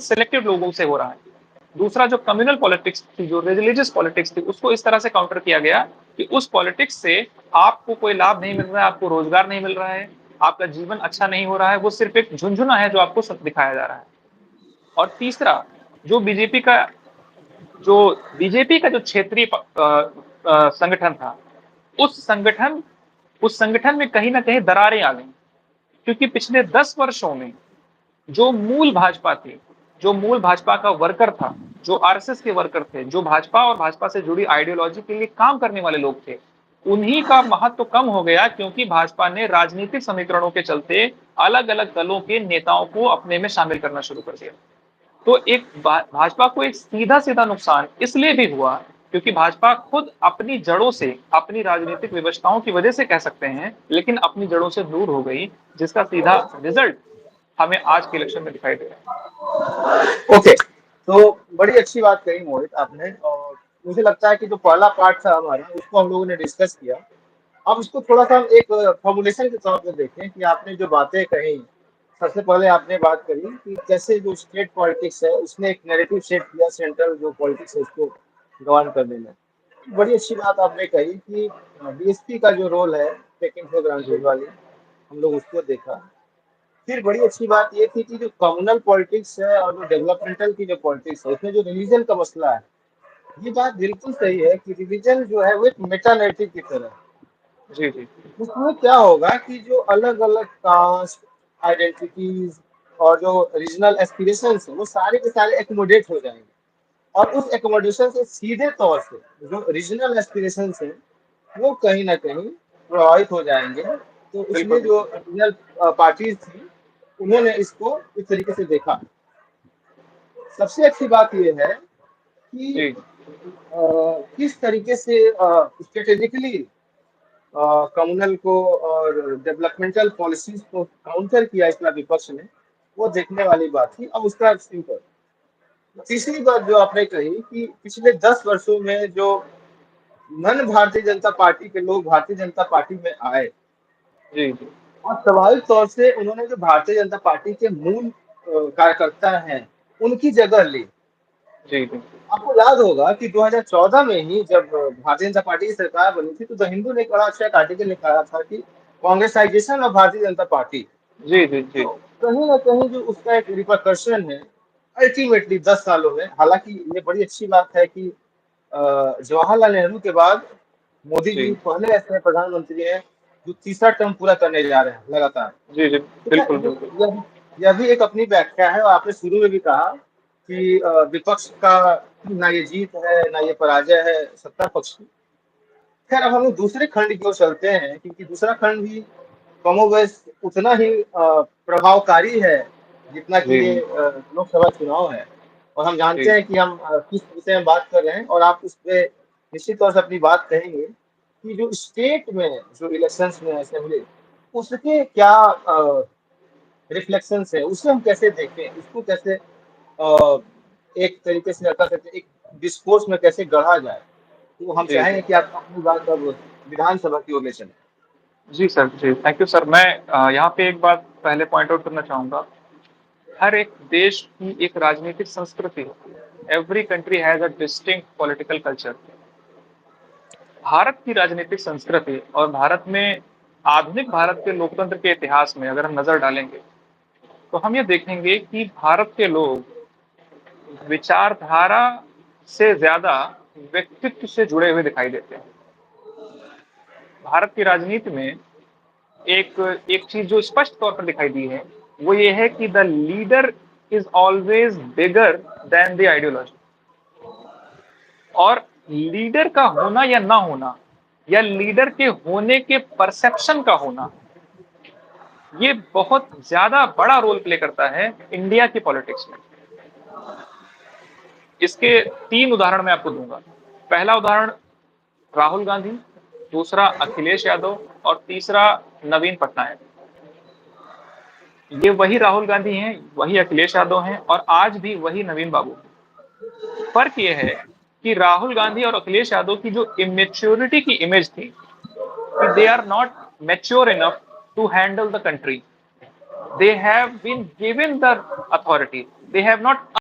Selective लोगों से हो रहा है। दूसरा जो कम्युनल पॉलिटिक्स थी, जो रिलीजियस पॉलिटिक्स थी, उसको इस तरह से काउंटर किया गया कि उस पॉलिटिक्स से आपको कोई लाभ नहीं मिल रहा है, आपको रोजगार नहीं मिल रहा है, आपका जीवन अच्छा नहीं हो रहा है, वो सिर्फ एक झुंझुना है जो आपको दिखाया जा रहा है। और तीसरा, जो बीजेपी का जो बीजेपी का जो क्षेत्रीय संगठन था, उस संगठन उस संगठन में कहीं ना कहीं दरारें आ गई, क्योंकि पिछले 10 वर्षों में जो मूल भाजपा थी, जो मूल भाजपा का वर्कर था, जो आरएसएस के वर्कर थे, जो भाजपा और भाजपा से जुड़ी आइडियोलॉजी के लिए काम करने वाले लोग थे, उन्हीं का महत्व तो कम हो गया, क्योंकि भाजपा ने राजनीतिक समीकरणों के चलते अलग अलग दलों के नेताओं को अपने में शामिल करना शुरू कर दिया। तो एक भाजपा को एक सीधा सीधा नुकसान इसलिए भी हुआ क्योंकि भाजपा खुद अपनी जड़ों से, अपनी राजनीतिक विवशताओं की वजह से कह सकते हैं, लेकिन अपनी जड़ों से दूर हो गई, जिसका सीधा रिजल्ट हमें आज के इलेक्शन में दिखाई दे रहा है। ओके, तो बड़ी अच्छी बात कही मोहित आपने। और मुझे लगता है कि जो पहला पार्ट था हमारा, उसको हम लोगों ने डिस्कस किया। अब इसको थोड़ा सा हम एक फॉर्मुलेशन के तौर पे देखें कि आपने जो बातें कही। सबसे पहले आपने बात करी कि कैसे जो स्टेट पॉलिटिक्स है उसने एक नैरेटिव सेट किया सेंट्रल जो पॉलिटिक्स है उसको गवर्न करने में। बड़ी अच्छी बात आपने कही कि बीएसपी का जो रोल है, टेकिंग फॉर ग्रांटेड जी वाली, हम लोग उसको देखा। फिर बड़ी अच्छी बात ये थी कि जो कम्युनल पॉलिटिक्स है और जो डेवलपमेंटल की जो पॉलिटिक्स है उसमें जो रिलीजन का मसला है, ये बात बिल्कुल सही है कि रिलीजन जो है वो एक मेटा नैरेटिव की तरह है। जी जी उसमें क्या होगा कि जो अलग अलग कास्ट आइडेंटिटीज और जो रीजनल एस्पिरेशंस है वो सारे के सारे एकोमोडेट हो जाएंगे। और उस एकोमोडेशन से सीधे तौर से जो रीजनल एस्पिरेशंस है वो कहीं ना कहीं प्रभावित हो जाएंगे। तो बिल्कुल इसलिए जो बिल्कुल। रीजनल पार्टीज थी उन्होंने इसको इस तरीके से देखा। सबसे अच्छी बात यह है कि जी किस तरीके से स्ट्रेटेजिकली कम्युनल को और डेवलपमेंटल पॉलिसीज को काउंटर किया इसका विपक्ष ने, वो देखने वाली बात थी। अब उसका सिंपल तीसरी बात जो आपने कही कि पिछले 10 वर्षों में जो नन भारतीय जनता पार्टी के लोग भारतीय जनता पार्टी में आए जी जी और स्वाभाविक तौर से उन्होंने जो भारतीय जनता पार्टी के मूल कार्यकर्ता हैं उनकी जगह ली। जी जी आपको याद होगा कि 2014 में ही जब भारतीय जनता पार्टी की सरकार बनी थी तो द हिंदू ने एक बड़ा अच्छा आर्टिकल लिखा था कि कांग्रेसाइजेशन ऑफ भारतीय जनता पार्टी। जी जी जी तो कहीं ना कहीं जो उसका एक रिपरकर्शन है अल्टीमेटली 10 सालों में। हालांकि ये बड़ी अच्छी बात है कि जवाहरलाल नेहरू के बाद मोदी जी जी पहले ऐसे प्रधानमंत्री हैं जो तीसरा टर्म पूरा करने जा रहे हैं लगातार। जी जी तो क्या बिल्कुल बिल्कुल। यह भी एक अपनी व्याख्या है। और आपने शुरू में भी कहा कि विपक्ष का ना ये जीत है ना ये पराजय है सत्ता पक्ष की। खैर अब हम लोग दूसरे खंड की ओर चलते हैं क्योंकि दूसरा खंड भी कमोबेश उतना ही प्रभावकारी है जितना कि जी ये जी लोकसभा चुनाव है। और हम जानते जी हैं कि हम किस विषय में बात कर रहे हैं और आप उस पे निश्चित तौर से अपनी बात कहेंगे कि जो स्टेट में जो इलेक्शंस में असेंबली उसके क्या रिफ्लेक्शंस है, उसे हम कैसे देखें, उसको कैसे अ, एक तरीके से कर सकते हैं, एक डिस्कोर्स में कैसे गढ़ा जाए। तो हम जी जी चाहेंगे कि आप अपनी बात अब विधानसभा की ओर ले चलें। जी सर, जी थैंक यू सर। मैं यहाँ पे एक बात पहले पॉइंट आउट करना चाहूंगा। हर एक देश की एक राजनीतिक संस्कृति होती है। Every country has a distinct political culture. Bharat की राजनीतिक संस्कृति और भारत में आधुनिक भारत के लोकतंत्र के इतिहास में अगर हम नजर डालेंगे तो हम ये देखेंगे कि भारत के लोग विचारधारा से ज्यादा व्यक्तित्व से जुड़े हुए दिखाई देते हैं। भारत की राजनीति में एक एक चीज जो स्पष्ट तौर पर दिखाई दी है वो ये है कि the leader is always bigger than the ideology. और लीडर का होना या ना होना, या लीडर के होने के परसेप्शन का होना, ये बहुत ज्यादा बड़ा रोल प्ले करता है इंडिया की पॉलिटिक्स में। इसके 3 उदाहरण मैं आपको दूंगा। पहला उदाहरण राहुल गांधी, दूसरा अखिलेश यादव और तीसरा नवीन पटनायक। ये वही राहुल गांधी हैं, वही अखिलेश यादव हैं और आज भी वही नवीन बाबू हैं। फर्क ये है कि राहुल गांधी और अखिलेश यादव की जो इमेच्योरिटी की इमेज थी कि they are not mature enough to handle the country, they have been given the authority, they have not